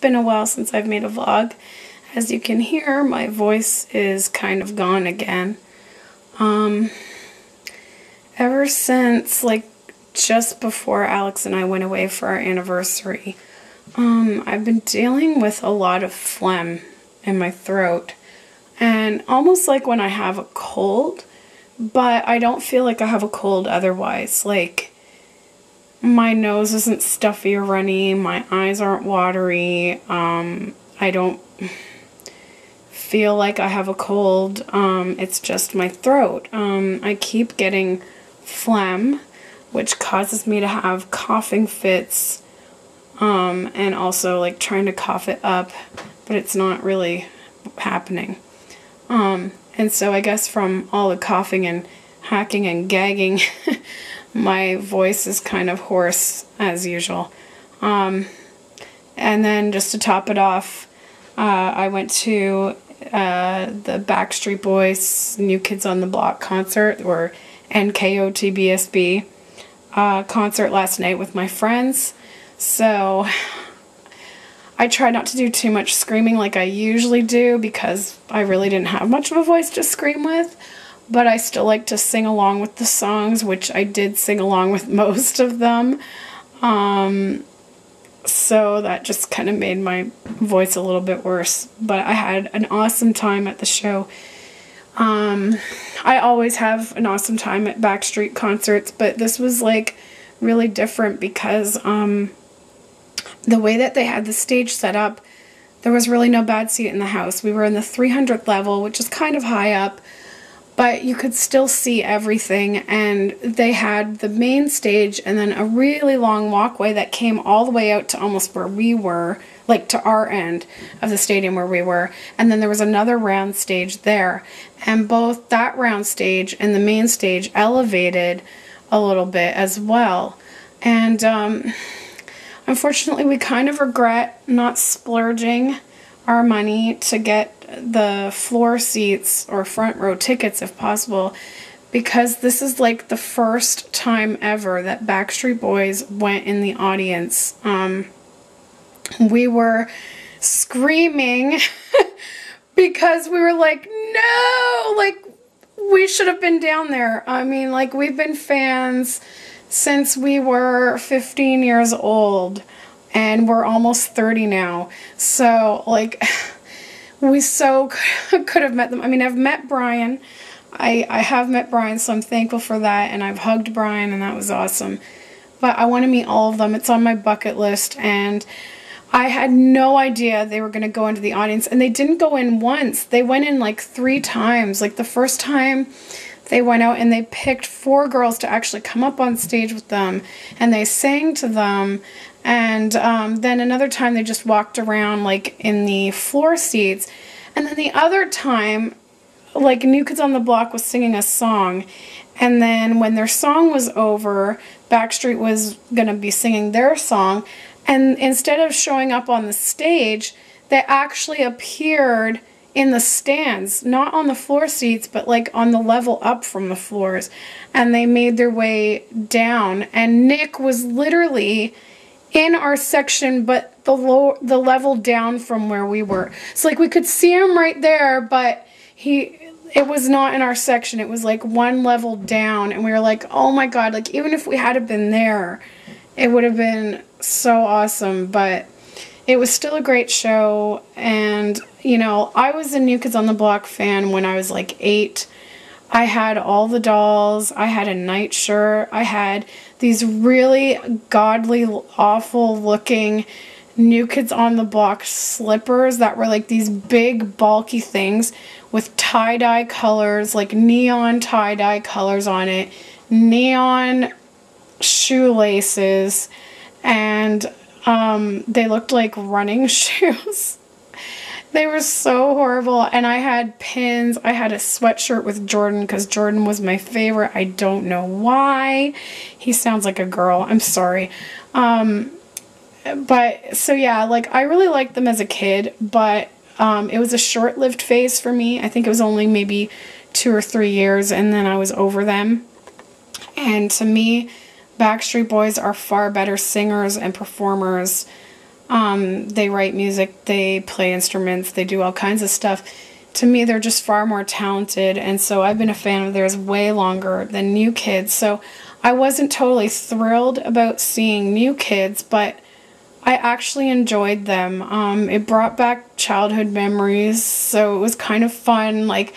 been a while since I've made a vlog. As you can hear, my voice is kind of gone again. Ever since, like, just before Alex and I went away for our anniversary, I've been dealing with a lot of phlegm in my throat. And almost like when I have a cold, but I don't feel like I have a cold otherwise. Like, my nose isn't stuffy or runny, my eyes aren't watery, I don't feel like I have a cold, it's just my throat. I keep getting phlegm, which causes me to have coughing fits, and also like trying to cough it up, but it's not really happening. And so I guess from all the coughing and hacking and gagging, my voice is kind of hoarse as usual. And then just to top it off, I went to the Backstreet Boys New Kids on the Block concert, or NKOTBSB concert last night with my friends. So I try not to do too much screaming like I usually do because I really didn't have much of a voice to scream with. But I still like to sing along with the songs, which I did sing along with most of them. So that just kind of made my voice a little bit worse. But I had an awesome time at the show. I always have an awesome time at Backstreet concerts, but this was like really different because the way that they had the stage set up, there was really no bad seat in the house. We were in the 300th level, which is kind of high up, but you could still see everything, and they had the main stage and then a really long walkway that came all the way out to almost where we were, like to our end of the stadium where we were, and then there was another round stage there, and both that round stage and the main stage elevated a little bit as well. And unfortunately, we kind of regret not splurging our money to get the floor seats or front row tickets if possible, because this is like the first time ever that Backstreet Boys went in the audience. We were screaming because we were like, no, like, we should have been down there. I mean, like, we've been fans since we were 15 years old, and we're almost 30 now. So, like, we so could have met them. I mean, I've met Brian. I have met Brian, so I'm thankful for that, and I've hugged Brian, and that was awesome. But I want to meet all of them. It's on my bucket list, and I had no idea they were going to go into the audience, and they didn't go in once. They went in like 3 times. Like, the first time they went out and they picked 4 girls to actually come up on stage with them, and they sang to them. And then another time they just walked around like in the floor seats. And then the other time, like, New Kids on the Block was singing a song. And then when their song was over, Backstreet was going to be singing their song. And instead of showing up on the stage, they actually appeared in the stands, not on the floor seats, but like on the level up from the floors. And they made their way down. And Nick was literally in our section, but the level down from where we were. So like, we could see him right there, but it was not in our section. It was like 1 level down, and we were like, oh my god, like, even if we had been there, it would have been so awesome. But it was still a great show. And you know, I was a New Kids on the Block fan when I was like 8. I had all the dolls, I had a nightshirt, I had these really godly, awful looking New Kids on the Block slippers that were like these big bulky things with tie-dye colors, like neon tie-dye colors on it, neon shoelaces, and they looked like running shoes. They were so horrible. And I had pins. I had a sweatshirt with Jordan because Jordan was my favorite. I don't know why. He sounds like a girl. I'm sorry. But so yeah, like, I really liked them as a kid, but it was a short-lived phase for me. I think it was only maybe 2 or 3 years, and then I was over them. And to me, Backstreet Boys are far better singers and performers They write music, they play instruments, they do all kinds of stuff. To me, they're just far more talented, and so I've been a fan of theirs way longer than New Kids. So I wasn't totally thrilled about seeing New Kids, but I actually enjoyed them. It brought back childhood memories, so it was kind of fun. Like,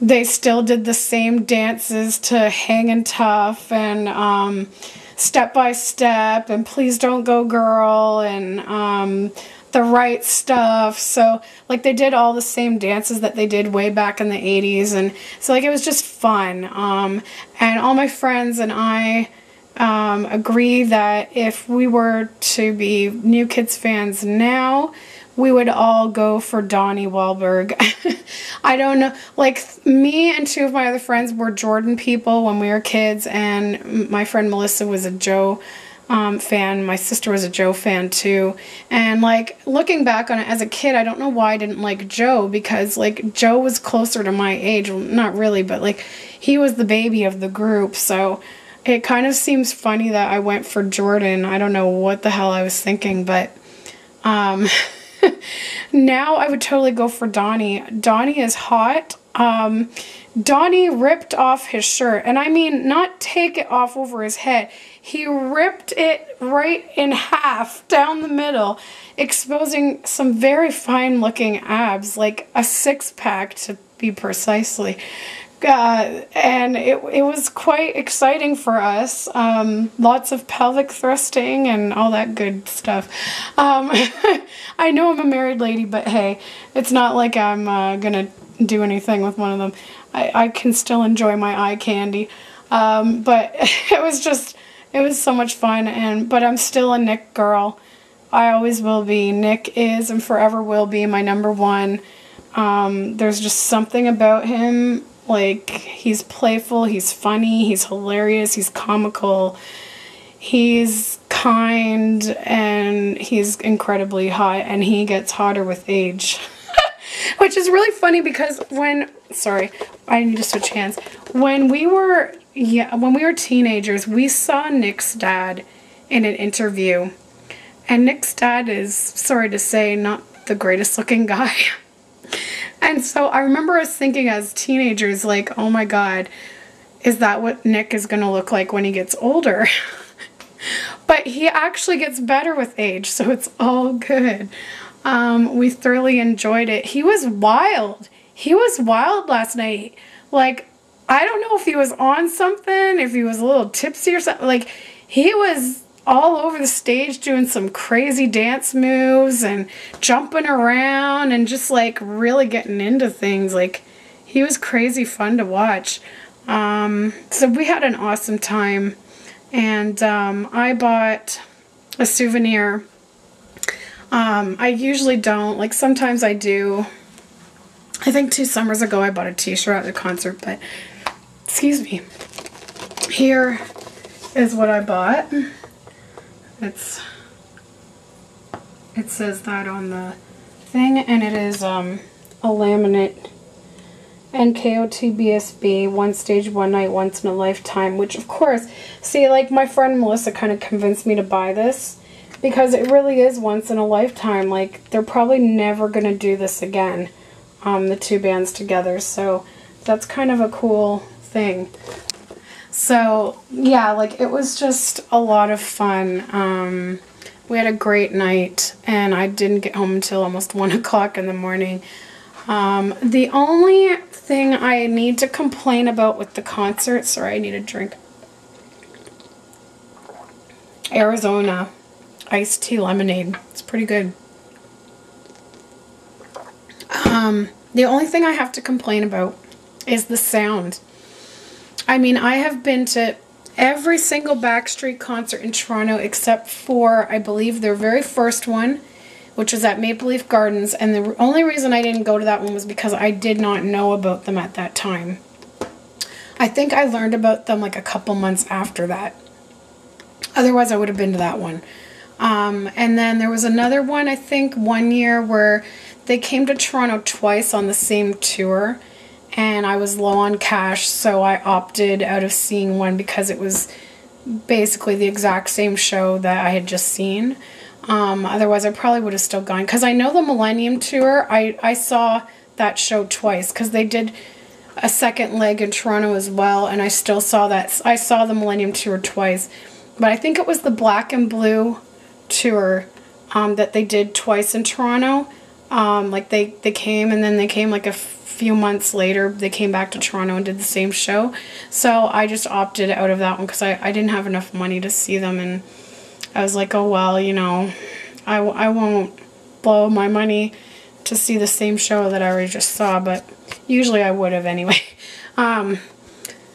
they still did the same dances to Hangin' Tough and Step by Step and Please Don't Go Girl and The Right Stuff. So, like, they did all the same dances that they did way back in the 80s. And so, like, it was just fun. And all my friends and I agree that if we were to be New Kids fans now, we would all go for Donnie Wahlberg. I don't know, like, me and two of my other friends were Jordan people when we were kids, and my friend Melissa was a Joe fan. My sister was a Joe fan too. And, like, looking back on it as a kid, I don't know why I didn't like Joe, because, like, Joe was closer to my age. Well, not really, but, like, he was the baby of the group, so it kind of seems funny that I went for Jordan. I don't know what the hell I was thinking, but now I would totally go for Donnie. Donnie is hot. Donnie ripped off his shirt, and I mean not take it off over his head. He ripped it right in half down the middle, exposing some very fine looking abs, like a six-pack to be precisely. And it was quite exciting for us. Lots of pelvic thrusting and all that good stuff. I know I'm a married lady, but hey, it's not like I'm gonna do anything with one of them. I can still enjoy my eye candy. But it was so much fun. But I'm still a Nick girl. I always will be. Nick is and forever will be my number one. There's just something about him. Like, he's playful, he's funny, he's hilarious, he's comical, he's kind, and he's incredibly hot, and he gets hotter with age. Which is really funny because sorry, I need to switch hands. When we were teenagers, we saw Nick's dad in an interview, and Nick's dad is, sorry to say, not the greatest looking guy. And so I remember us thinking as teenagers, like, oh my God, is that what Nick is going to look like when he gets older? But he actually gets better with age, so it's all good. We thoroughly enjoyed it. He was wild. He was wild last night. Like, I don't know if he was on something, if he was a little tipsy or something. Like, he was all over the stage doing some crazy dance moves and jumping around and just, like, really getting into things. Like, he was crazy fun to watch. So we had an awesome time, and I bought a souvenir. I usually don't. Like, sometimes I do. I think 2 summers ago I bought a t-shirt at the concert, but excuse me. Here is what I bought. It says that on the thing, and it is a laminate NKOTBSB, one stage, one night, once in a lifetime, which of course, see, like, my friend Melissa kind of convinced me to buy this because it really is once in a lifetime. Like, they're probably never going to do this again, the two bands together, so that's kind of a cool thing. So, yeah, like, it was just a lot of fun. We had a great night, and I didn't get home until almost 1 o'clock in the morning. The only thing I need to complain about with the concert, sorry, I need a drink. Arizona iced tea lemonade. It's pretty good. The only thing I have to complain about is the sound. I mean, I have been to every single Backstreet concert in Toronto except for, I believe, their very first one, which was at Maple Leaf Gardens, and the only reason I didn't go to that one was because I did not know about them at that time. I think I learned about them like a couple months after that. Otherwise, I would have been to that one. And then there was another one, I think, one year where they came to Toronto twice on the same tour, and I was low on cash, so I opted out of seeing one because it was basically the exact same show that I had just seen. Otherwise, I probably would have still gone. Because I know the Millennium Tour, I saw that show twice. Because they did a second leg in Toronto as well. And I still saw that. I saw the Millennium Tour twice. But I think it was the Black and Blue Tour that they did twice in Toronto. Like they came, and then they came like a few months later. They came back to Toronto and did the same show. So I just opted out of that one because I didn't have enough money to see them. And I was like, oh, well, you know, I won't blow my money to see the same show that I already just saw, but usually I would have anyway.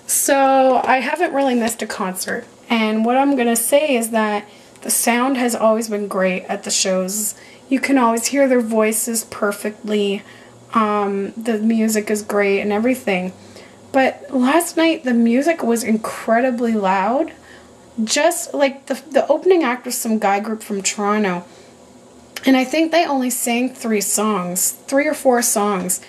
So I haven't really missed a concert, and what I'm going to say is that the sound has always been great at the shows. You can always hear their voices perfectly. The music is great and everything. But last night, the music was incredibly loud. Just like the opening act was some guy group from Toronto. And I think they only sang 3 or 4 songs.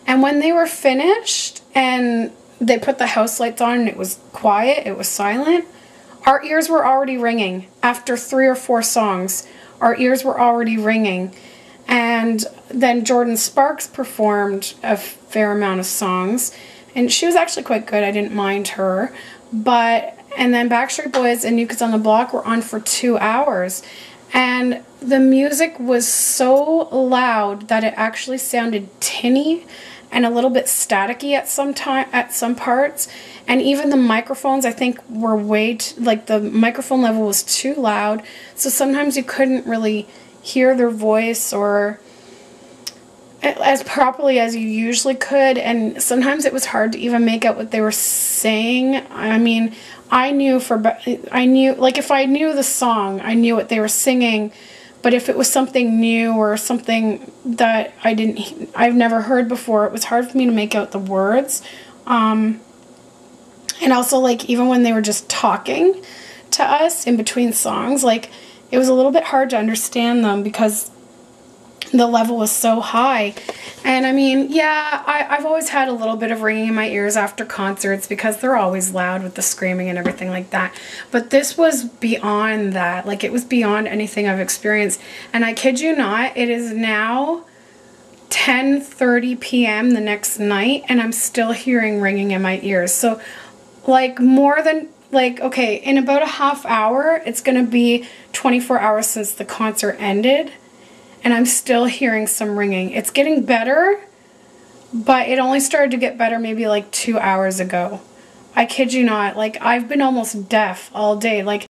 And when they were finished and they put the house lights on and it was quiet, it was silent, our ears were already ringing. After 3 or 4 songs, our ears were already ringing. And then Jordan Sparks performed a fair amount of songs. And she was actually quite good. I didn't mind her. And then Backstreet Boys and New Kids on the Block were on for 2 hours. And the music was so loud that it actually sounded tinny and a little bit staticky at some parts. And even the microphones, I think, were the microphone level was too loud. So sometimes you couldn't really hear their voice or as properly as you usually could. And sometimes it was hard to even make out what they were saying. I mean, I knew, like, if I knew the song, I knew what they were singing. But if it was something new or something that I've never heard before, it was hard for me to make out the words. And also, like, even when they were just talking to us in between songs, like, it was a little bit hard to understand them because the level was so high. And I mean, yeah, I've always had a little bit of ringing in my ears after concerts because they're always loud with the screaming and everything like that. But this was beyond that. Like, it was beyond anything I've experienced. And I kid you not, it is now 10:30 p.m. the next night, and I'm still hearing ringing in my ears. So, like, okay, in about a half hour, it's going to be 24 hours since the concert ended. And I'm still hearing some ringing. It's getting better, but it only started to get better maybe like 2 hours ago. I kid you not. Like, I've been almost deaf all day. Like,